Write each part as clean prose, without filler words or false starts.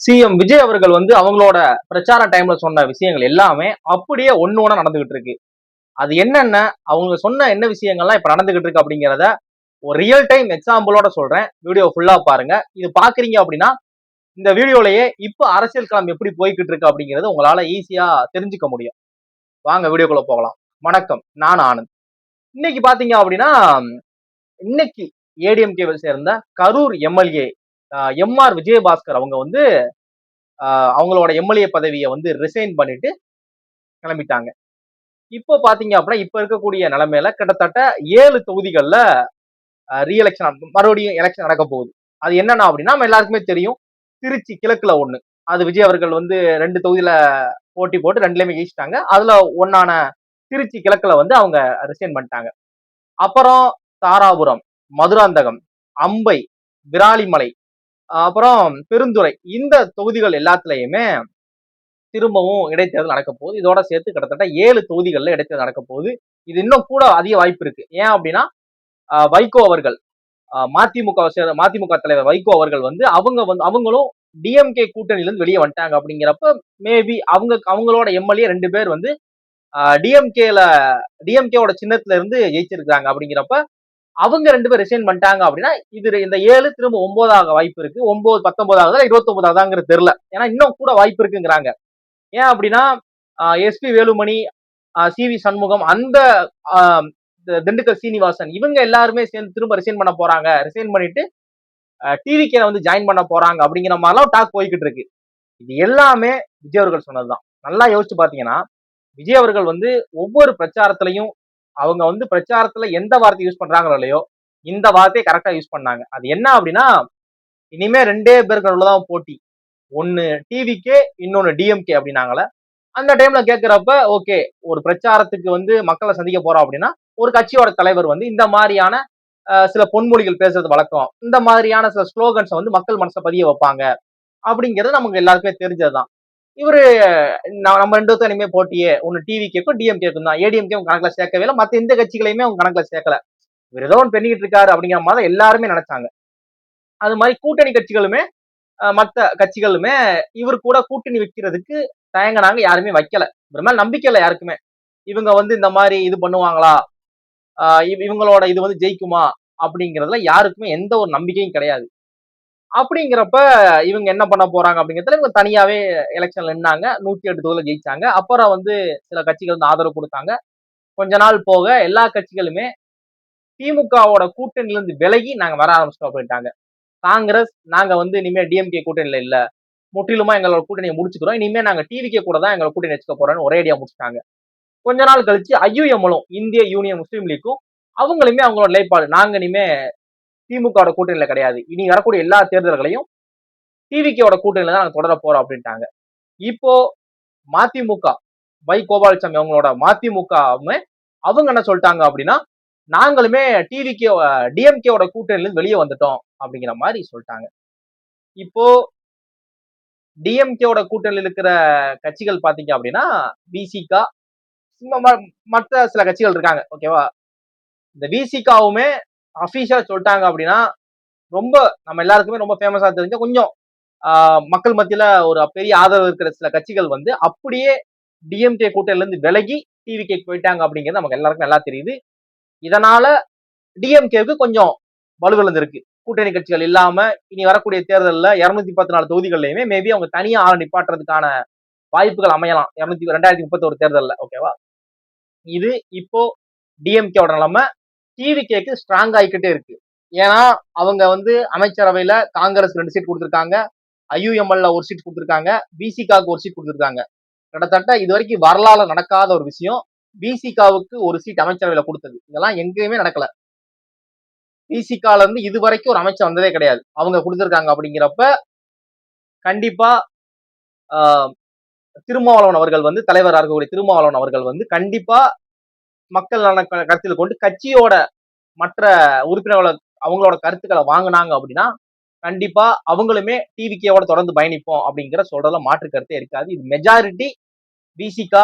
CM Vijay அவர்கள் வந்து அவங்களோட பிரச்சார டைம்ல சொன்ன விஷயங்கள் எல்லாமே அப்படியே ஒண்ணு ஒண்ணா நடந்துகிட்டு இருக்கு. அது என்னென்ன அவங்க சொன்ன என்ன விஷயங்கள்லாம் இப்ப நடந்துகிட்டு இருக்கு அப்படிங்கிறத ஒரு ரியல் டைம் எக்ஸாம்பிளோட சொல்றேன். வீடியோ ஃபுல்லா பாருங்க. இது பாக்குறீங்க அப்படின்னா இந்த வீடியோலயே இப்ப அரசியல் களம் எப்படி போய்கிட்டு இருக்கு அப்படிங்கறது உங்களால ஈஸியா தெரிஞ்சுக்க முடியும். வாங்க வீடியோக்குள்ள போகலாம். வணக்கம், நான் ஆனந்த். இன்னைக்கு பாத்தீங்க அப்படின்னா இன்னைக்கு ஏடிஎம்கேவை சேர்ந்த கரூர் எம்எல்ஏ எம்ஆர் விஜயபாஸ்கர் அவங்க வந்து அவங்களோட எம்எல்ஏ பதவியை வந்து ரிசைன் பண்ணிட்டு கிளம்பிட்டாங்க. இப்போ பாத்தீங்க அப்படின்னா இப்ப இருக்கக்கூடிய நிலைமையில கிட்டத்தட்ட 7 தொகுதிகள்ல ரீஎலெக்ஷன் மறுபடியும் எலெக்ஷன் நடக்க போகுது. அது என்னன்னா அப்படின்னா நம்ம எல்லாருக்குமே தெரியும். திருச்சி கிழக்குல ஒண்ணு. அது விஜய் அவர்கள் வந்து 2 தொகுதியில போட்டி போட்டு 2லயுமே ஜெயிச்சிட்டாங்க. அதுல ஒன்னான திருச்சி கிழக்குல வந்து அவங்க ரிசைன் பண்ணிட்டாங்க. அப்புறம் தாராபுரம், மதுராந்தகம், அம்பை, விராலிமலை, அப்புறம் பெருந்துறை, இந்த தொகுதிகள் எல்லாத்துலயுமே திரும்பவும் இடைத்தேர்தல் நடக்க போகுது. இதோட சேர்த்து கிட்டத்தட்ட 7 தொகுதிகளில் இடைத்தேர்தல் நடக்க போகுது. இது இன்னும் கூட அதிக வாய்ப்பு இருக்கு. ஏன் அப்படின்னா வைகோ அவர்கள் மதிமுக தலைவர் வைகோ அவர்கள் வந்து அவங்களும் டிஎம்கே கூட்டணியிலிருந்து வெளியே வந்துட்டாங்க. அப்படிங்கிறப்ப மேபி அவங்களோட எம்எல்ஏ 2 பேர் வந்து டிஎம்கேவோட சின்னத்துல இருந்து ஜெயிச்சிருக்காங்க. அப்படிங்கிறப்ப அவங்க 2 பேர் ரிசைன் பண்ணிட்டாங்க அப்படின்னா இது இந்த 7 திரும்ப 9 ஆக வாய்ப்பு இருக்கு. 9 19 ஆகுதா 29 ஆகுதாங்கிறது தெரியல. ஏன்னா இன்னும் கூட வாய்ப்பு இருக்குங்கிறாங்க. ஏன் அப்படின்னா எஸ்பி வேலுமணி, சிவி சண்முகம், அந்த திண்டுக்கல் சீனிவாசன் இவங்க எல்லாருமே சேர்ந்து திரும்ப ரிசைன் பண்ண போறாங்க. ரிசைன் பண்ணிட்டு டிவிகே வந்து ஜாயின் பண்ண போறாங்க அப்படிங்கிற மாதிரிலாம் டாக் போய்கிட்டு இருக்கு. இது எல்லாமே விஜய் அவர்கள் சொன்னதுதான். நல்லா யோசிச்சு பாத்தீங்கன்னா விஜய் அவர்கள் வந்து ஒவ்வொரு பிரச்சாரத்திலையும் அவங்க வந்து பிரச்சாரத்துல எந்த வார்த்தை யூஸ் பண்றாங்களோ இல்லையோ இந்த வார்த்தையை கரெக்டா யூஸ் பண்ணாங்க. அது என்ன அப்படின்னா இனிமே 2 பேருக்கு உள்ளதான் போட்டி. ஒன்னு டிவிகே, இன்னொன்னு டிஎம்கே அப்படின்னாங்களே. அந்த டைம்ல கேட்கிறப்ப ஓகே, ஒரு பிரச்சாரத்துக்கு வந்து மக்களை சந்திக்க போறோம் அப்படின்னா ஒரு கட்சியோட தலைவர் வந்து இந்த மாதிரியான சில பொன்மொழிகள் பேசுறது வழக்கம். இந்த மாதிரியான சில ஸ்லோகன்ஸை வந்து மக்கள் மனசுல பதிய வைப்பாங்க அப்படிங்கிறது நமக்கு எல்லாருக்குமே தெரிஞ்சதுதான். இவரு நம்ம 2 இனிமே போட்டியே ஒன்னு டிவிகேக்கும் டிஎம்கேக்கும் தான். ஏடிஎம்கே கணக்குல சேர்க்கவே இல்லை. மத்த எந்த கட்சிகளையுமே அவங்க கணக்குல சேர்க்கல. இவர் ஏதோ ஒன்று பண்ணிக்கிட்டு இருக்காரு அப்படிங்கிற மாதிரி எல்லாருமே நினைச்சாங்க. அது மாதிரி கூட்டணி கட்சிகளுமே மத்த கட்சிகளுமே இவர் கூட கூட்டணி வைக்கிறதுக்கு தயங்கினாங்க. யாருமே வைக்கல. இவர் மேல நம்பிக்கை இல்லை யாருக்குமே. இவங்க வந்து இந்த மாதிரி இது பண்ணுவாங்களா, இவங்களோட இது வந்து ஜெயிக்குமா அப்படிங்கிறதுல யாருக்குமே எந்த ஒரு நம்பிக்கையும் கிடையாது. அப்படிங்கிறப்ப இவங்க என்ன பண்ண போறாங்க அப்படிங்கிறதுல இவங்க தனியாவே எலெக்ஷன்ல நின்னாங்க. 108 தொகுதியில ஜெயிச்சாங்க. அப்புறம் வந்து சில கட்சிகள் வந்து ஆதரவு கொடுத்தாங்க. கொஞ்ச நாள் போக எல்லா கட்சிகளுமே திமுகவோட கூட்டணியில இருந்து விலகி நாங்க வர ஆரம்பிச்சிட்டோம் அப்படின்ட்டாங்க. காங்கிரஸ் நாங்க வந்து இனிமே டிஎம்கே கூட்டணியில இல்ல, முற்றிலுமா எங்களோட கூட்டணியை முடிச்சுக்கிறோம், இனிமே நாங்க டிவிகே கூட தான் எங்களோட கூட்டணி வச்சுக்க போறோம்னு ஒரேடியா முடிச்சிட்டாங்க. கொஞ்ச நாள் கழிச்சு ஐயுஎம்எலும் இந்திய யூனியன் முஸ்லீம் லீக்கும் அவங்களுமே அவங்களோட நிலைப்பாடு நாங்க இனிமே திமுக கூட்டணியில கிடையாது, இனி வரக்கூடிய எல்லா தேர்தல்களையும் டிவிகேவோட கூட்டணியில தான் நாங்க தொடர போறோம் அப்படின்ட்டாங்க. இப்போ மதிமுக வை கோபாலசாமி அவங்களோட மதிமுக அவங்க என்ன சொல்லிட்டாங்க அப்படின்னா நாங்களுமே டிஎம்கேவோட கூட்டணியில இருந்து வெளியே வந்துட்டோம் அப்படிங்கிற மாதிரி சொல்லிட்டாங்க. இப்போ டிஎம்கேவோட கூட்டணியில் இருக்கிற கட்சிகள் பாத்தீங்க அப்படின்னா பிசிகா, மற்ற சில கட்சிகள் இருக்காங்க. ஓகேவா, இந்த பிசிகாவுமே அபிஷியலா சொல்லிட்டாங்க அப்படின்னா ரொம்ப நம்ம எல்லாருக்குமே ரொம்ப ஃபேமஸா தெரிஞ்ச கொஞ்சம் மக்கள் மத்தியில ஒரு பெரிய ஆதரவு இருக்கிற சில கட்சிகள் வந்து அப்படியே டிஎம்கே கூட்டணியில இருந்து விலகி டிவிகே போயிட்டாங்க அப்படிங்கிறது நமக்கு எல்லாருக்கும் நல்லா தெரியுது. இதனால டிஎம்கேவுக்கு கொஞ்சம் வலுவிழந்திருக்கு. கூட்டணி கட்சிகள் இல்லாம இனி வரக்கூடிய தேர்தலில் 214 தொகுதிகளிலுமே மேபி அவங்க தனியா ஆள நிப்பாட்டுறதுக்கான வாய்ப்புகள் அமையலாம் 2031 தேர்தலில். ஓகேவா, இது இப்போ டிஎம்கேவோட நிலைமை. டிவிகேக்கு ஸ்ட்ராங் ஆகிக்கிட்டே இருக்கு. ஏன்னா அவங்க வந்து அமைச்சரவையில காங்கிரஸ் 2 சீட் கொடுத்திருக்காங்க, ஐயுஎம்எல்ல 1 சீட் கொடுத்திருக்காங்க, பிசிகாவுக்கு 1 சீட் கொடுத்திருக்காங்க. கிட்டத்தட்ட இது வரைக்கும் வரலாறு நடக்காத ஒரு விஷயம் பிசிகாவுக்கு 1 சீட் அமைச்சரவையில கொடுத்தது. இதெல்லாம் எங்கேயுமே நடக்கல. பிசிகால இருந்து இது வரைக்கும் ஒரு அமைச்சர் வந்ததே கிடையாது, அவங்க கொடுத்திருக்காங்க. அப்படிங்கிறப்ப கண்டிப்பா திருமாவளவன் அவர்கள் வந்து தலைவராக இருக்கக்கூடிய திருமாவளவன் அவர்கள் வந்து கண்டிப்பா மக்கள் நலனை கருத்தில் கொண்டு கட்சியோட மற்ற உறுப்பினர்களோட அவங்களோட கருத்துக்களை வாங்கினாங்க அப்படின்னா கண்டிப்பா அவங்களுமே டிவிகேவோட தொடர்ந்து பயணிப்போம் அப்படிங்கிற சொல்றதுல மாற்று கருத்தே இருக்காது. இது மெஜாரிட்டி பிசிகா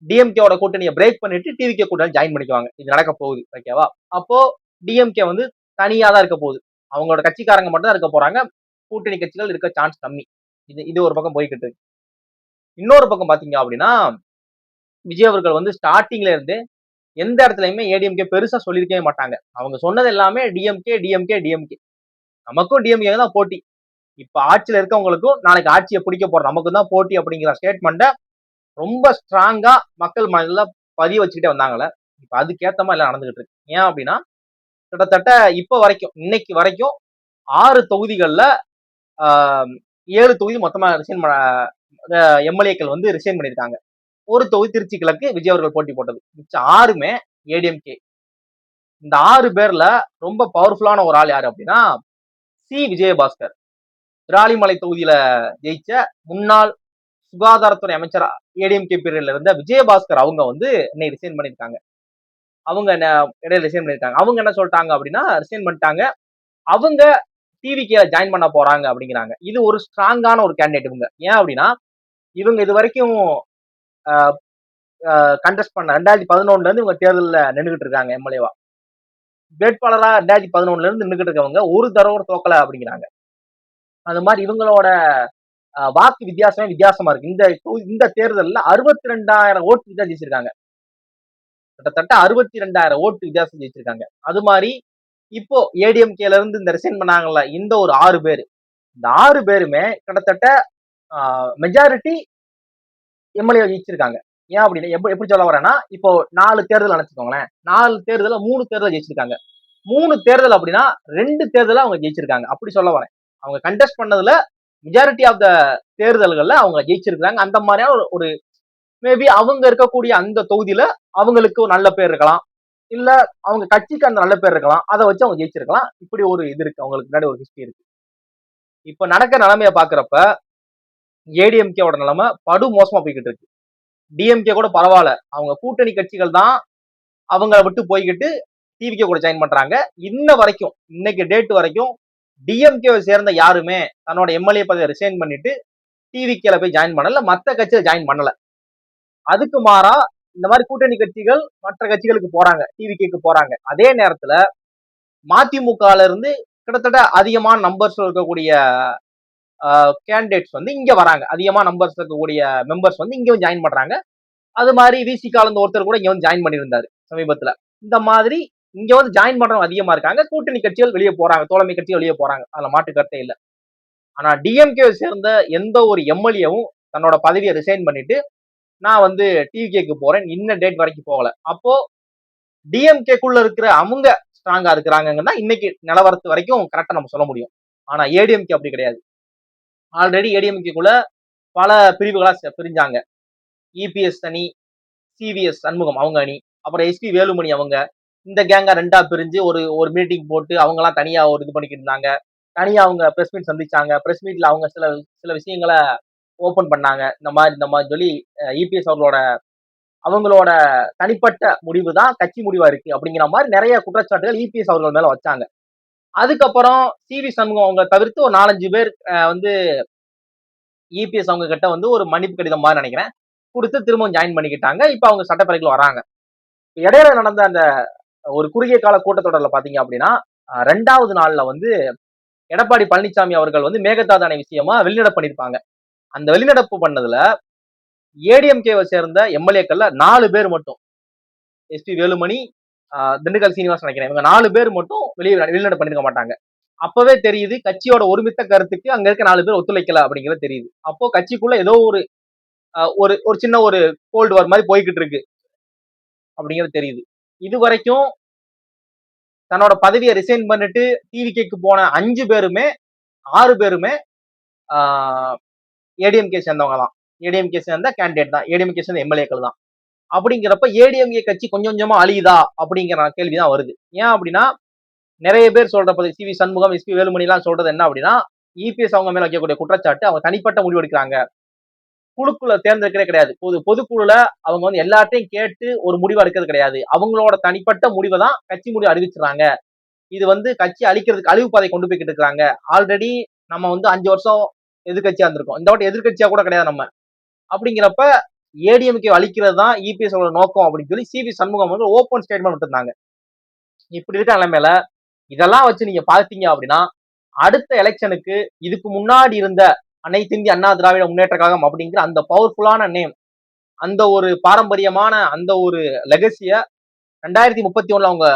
டிஎம்கேவோட கூட்டணியை பிரேக் பண்ணிட்டு டிவிகே கூட்டணி ஜாயின் பண்ணிக்குவாங்க. இது நடக்க போகுது. ஓகேவா, அப்போ டிஎம்கே வந்து தனியா தான் இருக்க போகுது. அவங்களோட கட்சிக்காரங்க மட்டும் தான் இருக்க போறாங்க. கூட்டணி கட்சிகள் இருக்க சான்ஸ் கம்மி. இது இது ஒரு பக்கம் போய்கிட்டு இருக்கு. இன்னொரு பக்கம் பாத்தீங்க அப்படின்னா விஜய் அவர்கள் வந்து ஸ்டார்டிங்ல இருந்து எந்த இடத்துலயுமே ஏடிஎம்கே பெருசா சொல்லியிருக்கவே மாட்டாங்க. அவங்க சொன்னது எல்லாமே டிஎம்கே டிஎம்கே டிஎம்கே. நமக்கும் டிஎம்கே தான் போட்டி. இப்ப ஆட்சியில இருக்கவங்களுக்கும் நாளைக்கு ஆட்சியை பிடிக்க போற நமக்கும் தான் போட்டி அப்படிங்கிற ஸ்டேட்மெண்ட ரொம்ப ஸ்ட்ராங்கா மக்கள் மனதில பதிய வச்சுக்கிட்டே வந்தாங்கல்ல. இப்ப அதுக்கேத்த மாதிரி எல்லாம் நடந்துகிட்டு இருக்கு. ஏன் அப்படின்னா கிட்டத்தட்ட இப்ப வரைக்கும் இன்னைக்கு வரைக்கும் 6 தொகுதிகள்ல ஆ 7 தொகுதி மொத்தமா ரிசைன் எம்எல்ஏக்கள் வந்து ரிசைன் பண்ணியிருக்காங்க. ஒரு தொகுதி திருச்சி கிழக்கு விஜய் அவர்கள் போட்டி போட்டது. மிச்சம் 6மே ஏடிஎம்கே. இந்த 6 பேர்ல ரொம்ப பவர்ஃபுல்லான ஒரு ஆள் யாரு அப்படின்னா சி. விஜயபாஸ்கர். விராலிமலை தொகுதியில ஜெயிச்ச முன்னாள் சுகாதாரத்துறை அமைச்சர் ஏடிஎம்கே பீரியட்ல இருந்த விஜயபாஸ்கர் அவங்க வந்து இன்னைக்கு ரிசைன் பண்ணிருக்காங்க. அவங்க இடையில ரிசைன் பண்ணிருக்காங்க. அவங்க என்ன சொல்லிட்டாங்க அப்படின்னா ரிசைன் பண்ணிட்டாங்க. அவங்க டிவிக்கு ஜாயின் பண்ண போறாங்க அப்படிங்கிறாங்க. இது ஒரு ஸ்ட்ராங்கான ஒரு கேண்டிடேட் இவங்க. ஏன் அப்படின்னா இவங்க இது வரைக்கும் கண்டெஸ்ட் பண்ண 2011 இருந்து இவங்க தேர்தலில் நின்றுகிட்டு இருக்காங்க எம்எல்ஏவா. வேட்பாளரா 2011 இருந்து நின்றுகிட்டு இருக்கவங்க ஒரு தடவை தோக்கல அப்படிங்கிறாங்க. அது மாதிரி இவங்களோட வாக்கு வித்தியாசமே வித்தியாசமா இருக்கு. இந்த தேர்தலில் 62,000 ஓட்டு வித்தியாசம் ஜெயிச்சிருக்காங்க. கிட்டத்தட்ட 62,000 ஓட்டு வித்தியாசம் ஜெயிச்சிருக்காங்க. அது மாதிரி இப்போ ஏடிஎம்கேல இருந்து இந்த ரிசைன் பண்ணாங்கல்ல இந்த ஒரு 6 பேர், இந்த 6 பேருமே கிட்டத்தட்ட மெஜாரிட்டி எம்எல்ஏ ஜெயிச்சிருக்காங்க. ஏன் அப்படின்னு எப்படி சொல்ல வரேன்னா இப்போ 4 தேர்தல் நினைச்சுக்கோங்களேன். 4 தேர்தல 3 தேர்தல் ஜெயிச்சிருக்காங்க. 3 தேர்தல் அப்படின்னா 2 தேர்தல அவங்க ஜெயிச்சிருக்காங்க. அப்படி சொல்ல வரேன். அவங்க கண்டெஸ்ட் பண்ணதுல மெஜாரிட்டி ஆஃப் த தேர்தல்கள்ல அவங்க ஜெயிச்சிருக்காங்க. அந்த மாதிரியான ஒரு மேபி அவங்க இருக்கக்கூடிய அந்த தொகுதியில அவங்களுக்கு ஒரு நல்ல பேர் இருக்கலாம். இல்ல அவங்க கட்சிக்கு அந்த நல்ல பேர் இருக்கலாம். அதை வச்சு அவங்க ஜெயிச்சிருக்கலாம். இப்படி ஒரு இது இருக்கு. அவங்களுக்கு முன்னாடி ஒரு ஹிஸ்டரி இருக்கு. இப்ப நடக்கிற நிலைமைய பாக்குறப்ப ஏடிஎம்கேவோட நிலைமை படு மோசமா போய்கிட்டு இருக்கு. டிஎம்கே கூட பரவாயில்ல. அவங்க கூட்டணி கட்சிகள் தான் அவங்கள விட்டு போய்கிட்டு டிவிகே கூட ஜாயின் பண்றாங்க. இன்ன வரைக்கும் இன்னைக்கு டேட் வரைக்கும் டிஎம்கேவை சேர்ந்த யாருமே தன்னோட எம்எல்ஏ பதவியை ரிசைன் பண்ணிட்டு டிவிகேல போய் ஜாயின் பண்ணல, மற்ற கட்சியில ஜாயின் பண்ணல. அதுக்கு மாறா இந்த மாதிரி கூட்டணி கட்சிகள் மற்ற கட்சிகளுக்கு போறாங்க, டிவிகேக்கு போறாங்க. அதே நேரத்துல மதிமுகல இருந்து கிட்டத்தட்ட அதிகமான நம்பர்ஸ் இருக்கக்கூடிய கேண்டிடேட்ஸ் வந்து இங்க வராங்க. அதிகமான நம்பர்ஸ் இருக்கக்கூடிய மெம்பர்ஸ் வந்து இங்க ஜாயின் பண்றாங்க. அது மாதிரி விசிகால இருந்து ஒருத்தர் கூட இங்க வந்து ஜாயின் பண்ணியிருந்தாரு சமீபத்துல. இந்த மாதிரி இங்க வந்து ஜாயின் பண்றவங்க அதிகமா இருக்காங்க. கூட்டணி கட்சிகள் வெளியே போறாங்க, தோழமை கட்சிகள் வெளியே போறாங்க. அதுல மாற்று கருத்தே இல்ல. ஆனா டிஎம்கே சேர்ந்த எந்த ஒரு எம்எல்ஏவும் தன்னோட பதவியை ரிசைன் பண்ணிட்டு நான் வந்து டிவிகேக்கு போறேன் இன்ன டேட் வரைக்கும் போகல. அப்போ டிஎம்கேக்குள்ள இருக்கிற அவங்க ஸ்ட்ராங்கா இருக்கிறாங்கன்னா இன்னைக்கு நிலவரத்து வரைக்கும் கரெக்டா நம்ம சொல்ல முடியும். ஆனா ஏடிஎம்கே அப்படி கிடையாது. ஆல்ரெடி ஏடிஎம்கேக்குள்ள பல பிரிவுகளா பிரிஞ்சாங்க. இபிஎஸ் அணி, சிவிஎஸ் சண்முகம் அவங்க அணி, அப்புறம் எஸ்பி வேலுமணி அவங்க இந்த கேங்கா 2ஆ பிரிஞ்சு ஒரு மீட்டிங் போட்டு அவங்க எல்லாம் தனியா ஒரு இது பண்ணிக்கிட்டு இருந்தாங்க. தனியா அவங்க பிரஸ் மீட் சந்திச்சாங்க. பிரஸ் மீட்ல அவங்க சில விஷயங்களை ஓபன் பண்ணாங்க. இந்த மாதிரி சொல்லி இபிஎஸ் அவங்களோட தனிப்பட்ட முடிவு தான் கட்சி முடிவா இருக்கு அப்படிங்கிற மாதிரி நிறைய குற்றச்சாட்டுகள் இபிஎஸ் அவர்கள் மேல வச்சாங்க. அதுக்கப்புறம் சிவி சண்முகம் அவங்க தவிர்த்து ஒரு 4-5 பேர் வந்து இபிஎஸ் அவங்க கிட்ட வந்து ஒரு மன்னிப்பு கடிதம் மாதிரி நினைக்கிறேன் கொடுத்து திரும்பவும் ஜாயின் பண்ணிக்கிட்டாங்க. இப்ப அவங்க சட்டப்பேரவைக்குள்ள வராங்க. இடையில நடந்த அந்த ஒரு குறுகிய கால கூட்டத்தொடர்ல பாத்தீங்க அப்படின்னா 2வது நாள்ல வந்து எடப்பாடி பழனிசாமி அவர்கள் வந்து மேகதாது அணை விஷயமா வெளிநடப்பு பண்ணிருப்பாங்க. அந்த வெளிநடப்பு பண்ணதுல ஏடிஎம்கேவை சேர்ந்த எம்எல்ஏக்கள்ல 4 பேர் மட்டும் எஸ்பி வேலுமணி, திண்டுக்கல் சீனிவாசன் நினைக்கிறேன், இவங்க 4 பேர் மட்டும் வெளிநடப்பு பண்ணிருக்க மாட்டாங்க. அப்பவே தெரியுது கட்சியோட ஒருமித்த கருத்துக்கு அங்க இருக்க 4 பேர் ஒத்துழைக்கல அப்படிங்கிறது தெரியுது. அப்போ கட்சிக்குள்ள ஏதோ ஒரு சின்ன ஒரு கோல்டு வார் மாதிரி போய்கிட்டு இருக்கு அப்படிங்கிறது தெரியுது. இது வரைக்கும் தன்னோட பதவியை ரிசைன் பண்ணிட்டு டிவிகேக்கு போன 5 பேருமே 6 பேருமே ஏடிஎம்கே சேர்ந்தவங்க தான். ஏடிஎம்கே சேர்ந்த கேண்டிடேட் தான். ஏடிஎம்கே சேர்ந்த எம்எல்ஏக்கள் தான். அப்படிங்கிறப்ப ஏடிஎம்கே கட்சி கொஞ்சம் கொஞ்சமா அழியுதா அப்படிங்கிற கேள்விதான் வருது. ஏன் அப்படின்னா நிறைய பேர் சொல்ற சிவி சண்முகம், எஸ்பி வேலுமணி எல்லாம் சொல்றது என்ன அப்படின்னா இபிஎஸ் அவங்க மேல வைக்கக்கூடிய குற்றச்சாட்டு அவங்க தனிப்பட்ட முடிவு எடுக்கிறாங்க. குழுக்குள்ள தேர்ந்தெடுக்கிறே கிடையாது. பொதுக்குழுல அவங்க வந்து எல்லாத்தையும் கேட்டு ஒரு முடிவு எடுக்கிறது கிடையாது. அவங்களோட தனிப்பட்ட முடிவை தான் கட்சி முடிவு அறிவிச்சுறாங்க. இது வந்து கட்சி அழிக்கிறதுக்கு அழிவு பாதை கொண்டு போய்கிட்டு இருக்காங்க. ஆல்ரெடி நம்ம வந்து 5 வருஷம் எதிர்கட்சியா இருந்திருக்கோம். இந்த வாட்டி எதிர்கட்சியா கூட கிடையாது நம்ம. அப்படிங்கிறப்ப ஏடிஎம்கே அழிக்கிறது தான் இபிஎஸ் நோக்கம் அப்படின்னு சொல்லி சிவி சண்முகம் வந்து ஓப்பன் ஸ்டேட்மெண்ட் விட்டுருந்தாங்க. இப்படி இருக்க நிலைமையில இதெல்லாம் வச்சு நீங்க பாத்தீங்க அப்படின்னா அடுத்த எலெக்ஷனுக்கு இதுக்கு முன்னாடி இருந்த அனைத்து இந்திய அண்ணா திராவிட முன்னேற்ற கழகம் அப்படிங்கிற அந்த பவர்ஃபுல்லான நேம், அந்த ஒரு பாரம்பரியமான அந்த ஒரு லெகசிய 2031 அவங்க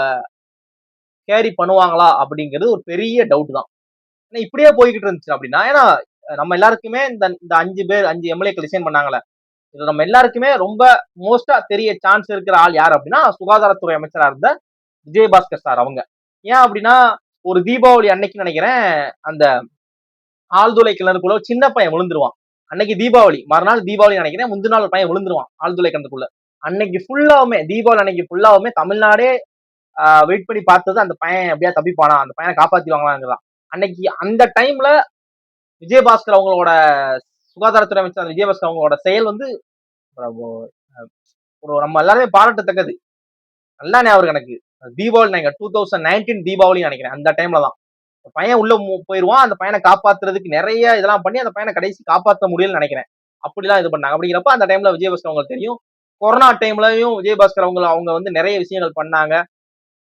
கேரி பண்ணுவாங்களா அப்படிங்கிறது ஒரு பெரிய டவுட் தான். ஏன்னா இப்படியே போய்கிட்டு இருந்துச்சு அப்படின்னா, ஏன்னா நம்ம எல்லாருக்குமே இந்த இந்த 5 எம்எல்ஏக்கள் ரிசைன் பண்ணாங்கல்ல, இது நம்ம எல்லாருக்குமே ரொம்ப மோஸ்டா தெரிய சான்ஸ் இருக்கிற ஆள் யார் அப்படின்னா, சுகாதாரத்துறை அமைச்சரா இருந்த விஜயபாஸ்கர் சார் அவங்க. ஏன் அப்படின்னா, ஒரு தீபாவளி அன்னைக்கு நினைக்கிறேன், அந்த ஆழ்துளை கிணறுக்குள்ள சின்ன பையன் விழுந்துருவான். அன்னைக்கு தீபாவளி, மறுநாள் தீபாவளி நினைக்கிறேன், முந்தின நாள் ஒரு பையன் விழுந்துருவான் ஆழ்துளை கிணறுக்குள்ள. அன்னைக்கு ஃபுல்லாவுமே தீபாவளி அன்னைக்கு ஃபுல்லாவுமே தமிழ்நாடே வெயிட் பண்ணி பார்த்தது அந்த பையன் எப்படியா தப்பிப்பானா, அந்த பையனை காப்பாத்திடுவாங்களாங்கிறதான். அன்னைக்கு அந்த டைம்ல விஜயபாஸ்கர் அவங்களோட சுகாதாரத்துறை அமைச்சர் விஜயபாஸ்கர் அவங்களோட செயல் வந்து ஒரு நம்ம எல்லாருமே பாராட்டத்தக்கது. நல்லா ஞாபகம் எனக்கு. தீபாவளி நினைக்கிறேன் 2019 தீபாவளி நினைக்கிறேன். அந்த டைம்ல தான் பையன் உள்ள போயிருவான். அந்த பையனை காப்பாத்துறதுக்கு நிறைய இதெல்லாம் பண்ணி அந்த பையனை கடைசி காப்பாற்ற முடியலன்னு நினைக்கிறேன். அப்படிலாம் இது பண்ணாங்க. அப்படிங்கிறப்ப அந்த டைம்ல விஜயபாஸ்கர் அவங்களுக்கு தெரியும். கொரோனா டைம்லயும் விஜயபாஸ்கர் அவங்க வந்து நிறைய விஷயங்கள் பண்ணாங்க.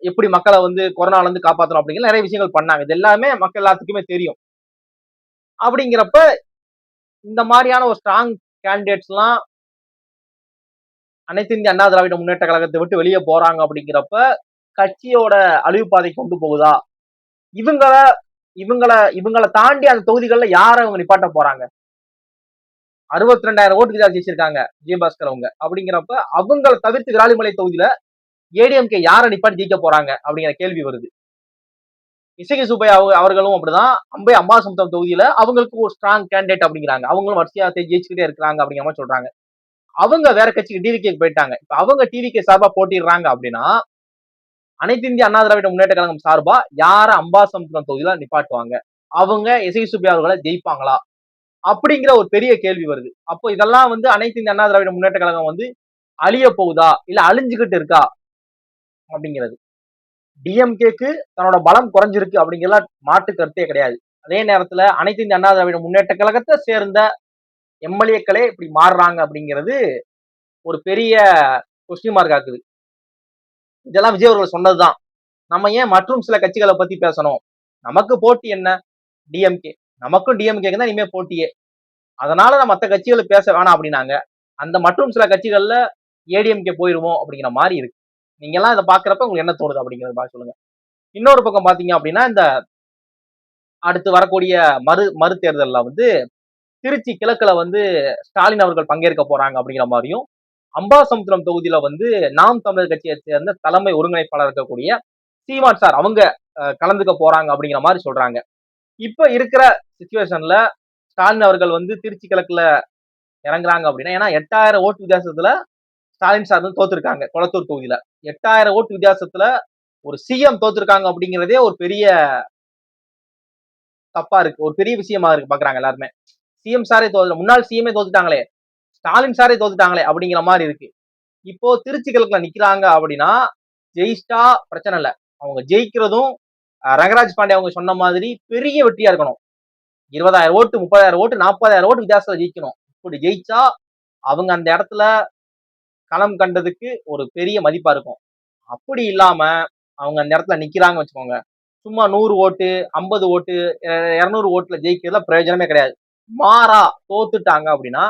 எப்படி மக்களை வந்து கொரோனால இருந்து காப்பாற்றணும் அப்படிங்கிற நிறைய விஷயங்கள் பண்ணாங்க. இது எல்லாமே மக்கள் எல்லாத்துக்குமே தெரியும். அப்படிங்கிறப்ப இந்த மாதிரியான ஒரு ஸ்ட்ராங் கேண்டிடேட்ஸ் எல்லாம் அனைத்து இந்திய அண்ணா திராவிட முன்னேற்ற கழகத்தை விட்டு வெளியே போறாங்க அப்படிங்கிறப்ப கட்சியோட அழிவு பாதை கொண்டு போகுதா? இவங்கள இவங்கள இவங்கள தாண்டி அந்த தொகுதிகளில் யாரை அவங்க நிப்பாட்ட போறாங்க? 62,000 ஓட்டு வித்தியாசம் ஜெயிச்சிருக்காங்க விஜயபாஸ்கர் அவங்க. அப்படிங்கிறப்ப அவங்கள தவிர்த்து விராலிமலை தொகுதியில ஏடிஎம்கே யாரை நிப்பாட்டி ஜெயிக்க போறாங்க அப்படிங்கிற கேள்வி வருது. இசகி சுப்பையா அவர்களும் அப்படிதான் அம்பாசமுத்திரம் தொகுதியில அவங்களுக்கு ஒரு ஸ்ட்ராங் கேண்டிடேட் அப்படிங்கிறாங்க. அவங்களும் வரிசையா ஜெயிச்சுக்கிட்டே இருக்கிறாங்க அப்படிங்கிற மாதிரி சொல்றாங்க. அவங்க வேற கட்சிக்கு டிவிகே போயிட்டாங்க. இப்ப அவங்க டிவிகே சார்பா போட்டிடுறாங்க அப்படின்னா அனைத்து இந்திய அண்ணா திராவிட முன்னேற்ற கழகம் சார்பா யார அம்பாசமுத்திரம் தொகுதியில நிப்பாட்டுவாங்க? அவங்க இசகி சுப்பையா அவர்களை ஜெயிப்பாங்களா? அப்படிங்கிற ஒரு பெரிய கேள்வி வருது. அப்போ இதெல்லாம் வந்து அனைத்து இந்திய அண்ணா திராவிட முன்னேற்ற கழகம் வந்து அழிய போகுதா இல்ல அழிஞ்சுகிட்டு இருக்கா அப்படிங்கிறது. டிஎம்கேக்கு தன்னோட பலம் குறைஞ்சிருக்கு அப்படிங்கிற மாற்று கருத்தே கிடையாது. அதே நேரத்துல அனைத்து இந்திய அண்ணா திராவிட முன்னேற்ற கழகத்தை சேர்ந்த எம்எல்ஏக்களே இப்படி மாறுறாங்க அப்படிங்கிறது ஒரு பெரிய கொஸ்டின் மார்க் ஆக்குது. இதெல்லாம் விஜய் அவர்கள் சொன்னதுதான். நம்ம ஏன் மற்றும் சில கட்சிகளை பத்தி பேசணும்? நமக்கு போட்டி என்ன? டிஎம்கே. நமக்கும் டிஎம்கேக்கு தான் இனிமே போட்டியே. அதனால நம்ம மற்ற கட்சிகளை பேச வேணாம் அப்படின்னாங்க. அந்த மற்றும் சில கட்சிகள்ல ஏடிஎம்கே போயிருவோம் அப்படிங்கிற மாதிரி இருக்கு. நீங்க எல்லாம் இதை பாக்குறப்ப உங்களுக்கு என்ன தோணுது அப்படிங்கறத பாக்க சொல்லுங்க. இன்னொரு பக்கம் பாத்தீங்க அப்படின்னா இந்த அடுத்து வரக்கூடிய மறு தேர்தல்ல வந்து திருச்சி கிழக்குல வந்து ஸ்டாலின் அவர்கள் பங்கேற்க போறாங்க அப்படிங்கிற மாதிரியும், அம்பாசமுத்திரம் தொகுதியில வந்து நாம் தமிழர் கட்சியை சேர்ந்த தலைமை ஒருங்கிணைப்பாளர் இருக்கக்கூடிய சீமான் சார் அவங்க கலந்துக்க போறாங்க அப்படிங்கிற மாதிரி சொல்றாங்க. இப்ப இருக்கிற சிச்சுவேஷன்ல ஸ்டாலின் அவர்கள் வந்து திருச்சி கிழக்குல இறங்குறாங்க அப்படின்னா, ஏன்னா 8,000 ஓட்டு வித்தியாசத்துல ஸ்டாலின் சார் வந்து தோத்துருக்காங்க கொளத்தூர் தொகுதியில. 8,000 ஓட்டு வித்தியாசத்துல ஒரு சிஎம் தோத்துருக்காங்க அப்படிங்கிறதே ஒரு பெரிய தப்பா இருக்கு. ஒரு பெரிய விஷயமா இருக்கு பாக்குறாங்க எல்லாருமே. சிஎம் சாரே முன்னாள் சிஎம்ஏ தோத்துட்டாங்களே, ஸ்டாலின் சாரே தோத்துட்டாங்களே அப்படிங்கிற மாதிரி இருக்கு. இப்போ திருச்சி கிழக்குல நிக்கிறாங்க அப்படின்னா ஜெயிச்சிட்டா பிரச்சனை இல்ல. அவங்க ஜெயிக்கிறதும் ரங்கராஜ் பாண்டே அவங்க சொன்ன மாதிரி பெரிய வெற்றியா இருக்கணும். 20,000 ஓட்டு, 30,000 ஓட்டு, 40,000 ஓட்டு வித்தியாசத்துல ஜெயிக்கணும். இப்படி ஜெயிச்சா அவங்க அந்த இடத்துல களம் கண்டதுக்கு ஒரு பெரிய மதிப்பா இருக்கும். அப்படி இல்லாம அவங்க அந்த இடத்துல நிக்கிறாங்க வச்சுக்கோங்க, சும்மா 100 ஓட்டு, 50 ஓட்டு, 200 ஓட்டுல ஜெயிக்கிறதுல பிரயோஜனமே கிடையாது. மாறா தோத்துட்டாங்க அப்படின்னா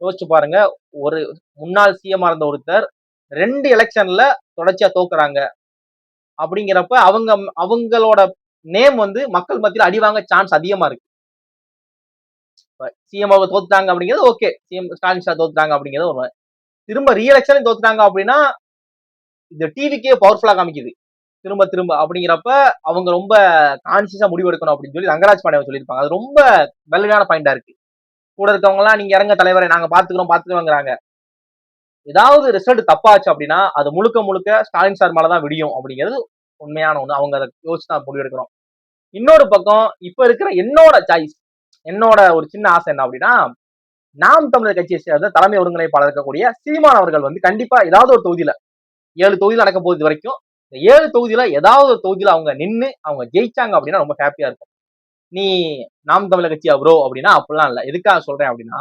யோசிச்சு பாருங்க. ஒரு முன்னாள் சிஎம் இருந்த ஒருத்தர் 2 எலெக்ஷன்ல தொடர்ச்சியா தோக்குறாங்க அப்படிங்கிறப்ப அவங்களோட நேம் வந்து மக்கள் மத்தியில் அடிவாங்க சான்ஸ் அதிகமா இருக்கு. சிஎம் அவங்க தோத்துட்டாங்க அப்படிங்கிறது ஓகே, சிஎம் ஸ்டாலின் சார் தோத்துட்டாங்க அப்படிங்கிறது ஒரு திரும்ப ரீஎலெக்ஷன் தோத்துட்டாங்க அப்படின்னா இந்த டிவிக்கே பவர்ஃபுல்லா காமிக்குது திரும்ப திரும்ப. அப்படிங்கிறப்ப அவங்க ரொம்ப கான்சியஸா முடிவு எடுக்கணும் அப்படின்னு சொல்லி ரங்கராஜ் பாண்டே சொல்லியிருப்பாங்க. அது ரொம்ப வெல்லிடான பாயிண்டா இருக்கு. கூட இருக்கவங்க எல்லாம் நீங்க இறங்க தலைவரை நாங்க பாத்துக்கிறோங்கிறாங்க. ஏதாவது ரிசல்ட் தப்பாச்சு அப்படின்னா அது முழுக்க முழுக்க ஸ்டாலின் சார் மேலதான் விடியும் அப்படிங்கிறது உண்மையான ஒண்ணு. அவங்க அதை யோசிச்சுதான் முடிவு எடுக்கணும். இன்னொரு பக்கம் இப்ப இருக்கிற என்னோட சாய்ஸ், என்னோட ஒரு சின்ன ஆசை என்ன அப்படின்னா, நாம் தமிழர் கட்சியை சேர்ந்த தலைமை ஒருங்கிணைப்பாளர் இருக்கக்கூடிய சீமான் அவர்கள் வந்து கண்டிப்பா ஏதாவது ஒரு தொகுதியில 7 தொகுதியில் நடக்க போகுது வரைக்கும் இந்த 7 தொகுதியில ஏதாவது ஒரு தொகுதியில அவங்க நின்று அவங்க ஜெயிச்சாங்க அப்படின்னா ரொம்ப ஹாப்பியா இருக்கும். நீ நாம் தமிழர் கட்சியா ப்ரோ அப்படின்னா அப்படிலாம் இல்ல. எதுக்காக சொல்றேன் அப்படின்னா,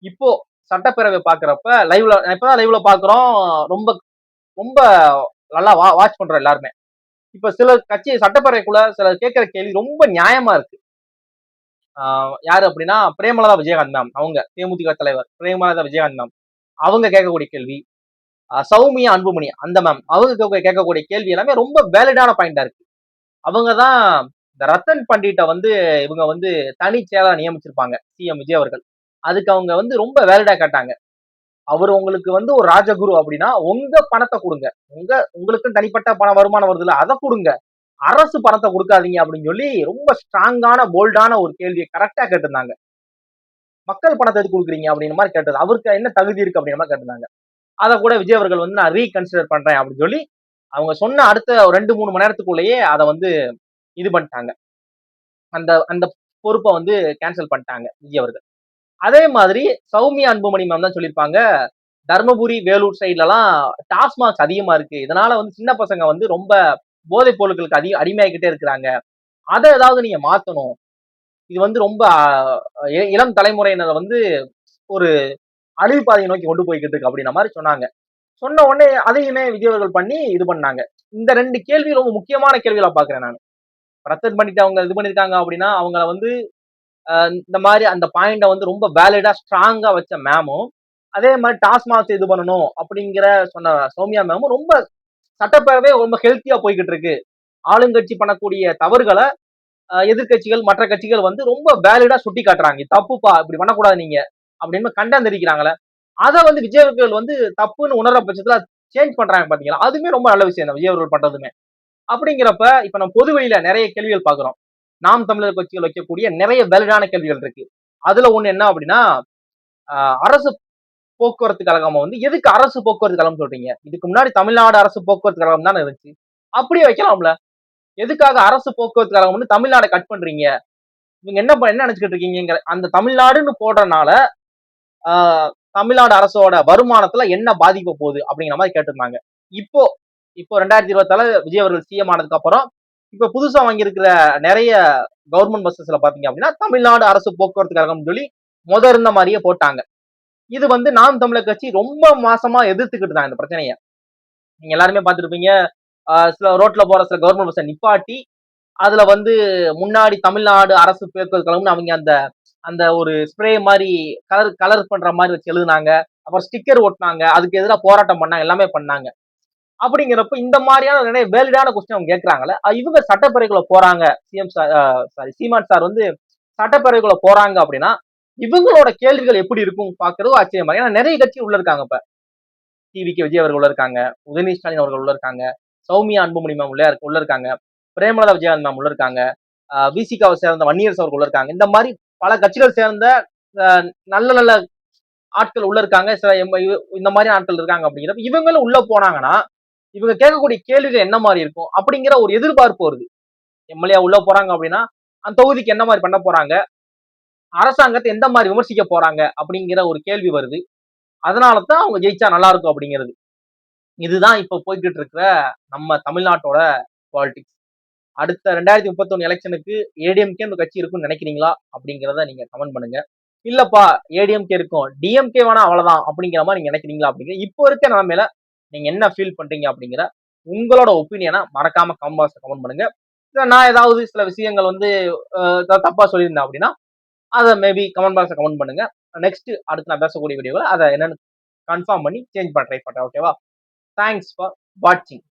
இப்போ சட்டப்பேரவை பாக்குறப்ப இப்பதான் லைவ்ல பாக்குறோம். ரொம்ப ரொம்ப நல்லா வாட்ச் பண்றோம் எல்லாருமே. இப்ப சில கட்சி சட்டப்பேரவைக்குள்ள சில கேட்கிற கேள்வி ரொம்ப நியாயமா இருக்கு. யாரு அப்படின்னா பிரேமலதா விஜயகாந்த் மேம், அவங்க தேமுதிக தலைவர் பிரேமலதா விஜயகாந்த் மேம், அவங்க கேட்கக்கூடிய கேள்வி, சௌமியா அன்புமணி அந்த மேம், அவங்க கேட்கக்கூடிய கேள்வி எல்லாமே ரொம்ப வேலிடான பாயிண்டா இருக்கு. அவங்க தான் இந்த ரத்தன் பண்டிட்ட வந்து இவங்க வந்து தனி செயலா நியமிச்சிருப்பாங்க சிஎம் விஜய் அவர்கள். அதுக்கு அவங்க வந்து ரொம்ப வேலிடா கேட்டாங்க. அவரு உங்களுக்கு வந்து ஒரு ராஜகுரு அப்படின்னா உங்க பணத்தை கொடுங்க, உங்களுக்கு தனிப்பட்ட பண வருமானம் வருதுல்ல அதை கொடுங்க, அரசு பணத்தை கொடுக்காதீங்க அப்படின்னு சொல்லி ரொம்ப ஸ்ட்ராங்கான போல்டான ஒரு கேள்வியை கரெக்டா கேட்டிருந்தாங்க. மக்கள் பணத்தை எதுக்கு கொடுக்குறீங்க அப்படின்ற மாதிரி கேட்டது, அவருக்கு என்ன தகுதி இருக்கு அப்படின்ற மாதிரி கேட்டிருந்தாங்க. அதை கூட விஜய் அவர்கள் வந்து நான் ரீகன்சிடர் பண்றேன் அப்படின்னு சொல்லி அவங்க சொன்ன அடுத்த 2-3 மணி நேரத்துக்குள்ளேயே அதை வந்து இது பண்ணிட்டாங்க. அந்த அந்த பொறுப்பை வந்து கேன்சல் பண்ணிட்டாங்க விஜய் அவர்கள். அதே மாதிரி சௌமியா அன்புமணி மேம் தான் சொல்லியிருப்பாங்க, தர்மபுரி வேலூர் சைட்லலாம் டாஸ்மாக் அதிகமா இருக்கு, இதனால வந்து சின்ன பசங்க வந்து ரொம்ப போதைப் பொருட்களுக்கு அடிமையாகிக்கிட்டே இருக்கிறாங்க, அதை ஏதாவது நீங்க மாத்தணும், இது வந்து ரொம்ப இளம் தலைமுறையினரை வந்து ஒரு அழிவு பாதையை நோக்கி கொண்டு போய்கிட்டு இருக்கு அப்படின்ற மாதிரி சொன்னாங்க. சொன்ன உடனே அதையுமே விஜய் அவர்கள் பண்ணி இது பண்ணாங்க. இந்த 2 கேள்வி ரொம்ப முக்கியமான கேள்விகளா பாக்குறேன் நான். ரத்தன் பண்ணிட்டு அவங்க இது பண்ணிருக்காங்க அப்படின்னா அவங்கள வந்து இந்த மாதிரி அந்த பாயிண்ட வந்து ரொம்ப வேலிடா ஸ்ட்ராங்கா வச்ச மேமும், அதே மாதிரி டாஸ்மாக் இது பண்ணணும் அப்படிங்கிற சொன்ன சௌமியா மேமும் ரொம்ப சட்டப்பேரவை ரொம்ப ஹெல்த்தியா போய்கிட்டு இருக்கு, ஆளுங்கட்சி பண்ணக்கூடிய தவறுகளை எதிர்கட்சிகள் மற்ற கட்சிகள் வந்து ரொம்ப வேலிடா சுட்டி காட்டுறாங்க, தப்புப்பா இப்படி பண்ணக்கூடாது நீங்க அப்படின்னு கண்டம் தெரிவிக்கிறாங்களே, அதை வந்து விஜய் அவர்கள் வந்து தப்புன்னு உணர்ற பட்சத்துல சேஞ்ச் பண்றாங்க பாத்தீங்களா, அதுவுமே ரொம்ப நல்ல விஷயம் தான் விஜய் அவர்கள் பண்றதுமே. அப்படிங்கிறப்ப இப்ப நம்ம பொது வெளியில நிறைய கேள்விகள் பாக்குறோம். நாம் தமிழர் கட்சிகள் வைக்கக்கூடிய நிறைய வேலிடான கேள்விகள் இருக்கு. அதுல ஒண்ணு என்ன அப்படின்னா, அரசு போக்குவரத்து கழகம் வந்து எதுக்கு அரசு போக்குவரத்து கழகம் சொல்றீங்க, இதுக்கு முன்னாடி தமிழ்நாடு அரசு போக்குவரத்து கழகம் தானே இருந்துச்சு, அப்படியே வைக்கலாம்ல, எதுக்காக அரசு போக்குவரத்து கழகம் வந்து தமிழ்நாடு கட் பண்றீங்க, நீங்க என்ன நினைச்சுக்கிட்டு இருக்கீங்க, அந்த தமிழ்நாடுன்னு போடுறதுனால தமிழ்நாடு அரசோட வருமானத்துல என்ன பாதிக்க போகுது அப்படிங்கிற மாதிரி கேட்டிருந்தாங்க. இப்போ இப்போ 2024 விஜய் அவர்கள் சிஎம் ஆனதுக்கு அப்புறம் இப்ப புதுசா வாங்கியிருக்கிற நிறைய கவர்மெண்ட் பஸ்ஸஸ்ல பாத்தீங்க அப்படின்னா தமிழ்நாடு அரசு போக்குவரத்து கழகம் சொல்லி இருந்த மாதிரியே போட்டாங்க. இது வந்து நாம் தமிழர் கட்சி ரொம்ப மாசமா எதிர்த்துக்கிட்டு தான் இந்த பிரச்சனைய. நீங்க எல்லாருமே பாத்துருப்பீங்க, சில ரோட்ல போற சில கவர்மெண்ட் பஸ்ஸை நிப்பாட்டி அதுல வந்து முன்னாடி தமிழ்நாடு அரசு போக்குவரத்து கழகம்னு அவங்க அந்த அந்த ஒரு ஸ்ப்ரே மாதிரி கலர் பண்ற மாதிரி வச்சு எழுதுனாங்க, அப்புறம் ஸ்டிக்கர் ஒட்டினாங்க, அதுக்கு எதிராக போராட்டம் பண்ணாங்க, எல்லாமே பண்ணாங்க. அப்படிங்கிறப்ப இந்த மாதிரியான நிறைய வேலிடான கொஸ்டின் அவங்க கேட்கறாங்கல்ல, இவங்க சட்டப்பேரவைக்குள்ள போறாங்க, சிஎம் சாரி சீமான் சார் வந்து சட்டப்பேரவைக்குள்ள போறாங்க அப்படின்னா இவங்களோட கேள்விகள் எப்படி இருக்கும் பாக்குறது ஆச்சரியமா. ஏன்னா நிறைய கட்சி உள்ள இருக்காங்க. இப்ப டிவிக்கு விஜய் அவர்கள் உள்ள இருக்காங்க, உதயநிதி ஸ்டாலின் அவர்கள் உள்ள இருக்காங்க, சௌமியா அன்புமணி மேம் உள்ள இருக்காங்க, பிரேமலதா விஜயகாந்த் மேம் உள்ள இருக்காங்க, விசிகாவை சேர்ந்த வன்னியரசு அவர்கள் உள்ள இருக்காங்க. இந்த மாதிரி பல கட்சிகள் சேர்ந்த நல்ல நல்ல ஆட்கள் உள்ள இருக்காங்க, இந்த மாதிரி ஆட்கள் இருக்காங்க. அப்படிங்கிறப்ப இவங்களும் உள்ள போனாங்கன்னா இவங்க கேட்கக்கூடிய கேள்விகள் என்ன மாதிரி இருக்கும் அப்படிங்கிற ஒரு எதிர்பார்ப்பு வருது. எம்எல்ஏ உள்ள போறாங்க அப்படின்னா அந்த தொகுதிக்கு என்ன மாதிரி பண்ண போறாங்க, அரசாங்கத்தை எந்த மாதிரி விமர்சிக்க போறாங்க அப்படிங்கிற ஒரு கேள்வி வருது. அதனாலதான் அவங்க ஜெயிச்சா நல்லா இருக்கும் அப்படிங்கிறது. இதுதான் இப்ப போய்கிட்டு இருக்கிற நம்ம தமிழ்நாட்டோட பாலிடிக்ஸ். அடுத்த 2031 எலெக்ஷனுக்கு ஏடிஎம்கே கட்சி இருக்கும்னு நினைக்கிறீங்களா அப்படிங்கிறத நீங்க கமெண்ட் பண்ணுங்க. இல்லப்பா ஏடிஎம்கே இருக்கும், டிஎம்கே வேணா அவ்வளவுதான் அப்படிங்கிற மாதிரி நீங்க நினைக்கிறீங்களா அப்படிங்கிற இப்போ இருக்க நிலைமையில நீங்க என்ன ஃபீல் பண்றீங்க அப்படிங்கிற உங்களோட ஒப்பீனியனை மறக்காம கமெண்ட் பாக்ஸ்ல கமெண்ட் பண்ணுங்க. நான் ஏதாவது சில விஷயங்கள் வந்து தப்பா சொல்லியிருந்தேன் அப்படின்னா அதை மேபி கமெண்ட் பாக்ஸ்ல கமெண்ட் பண்ணுங்க. நெக்ஸ்ட் அடுத்து நான் பேசக்கூடிய வீடியோவில் அதை என்னன்னு கன்ஃபார்ம் பண்ணி சேஞ்ச் பண்ண ட்ரை பண்றேன். ஓகேவா? தேங்க்ஸ் ஃபார் வாட்சிங்.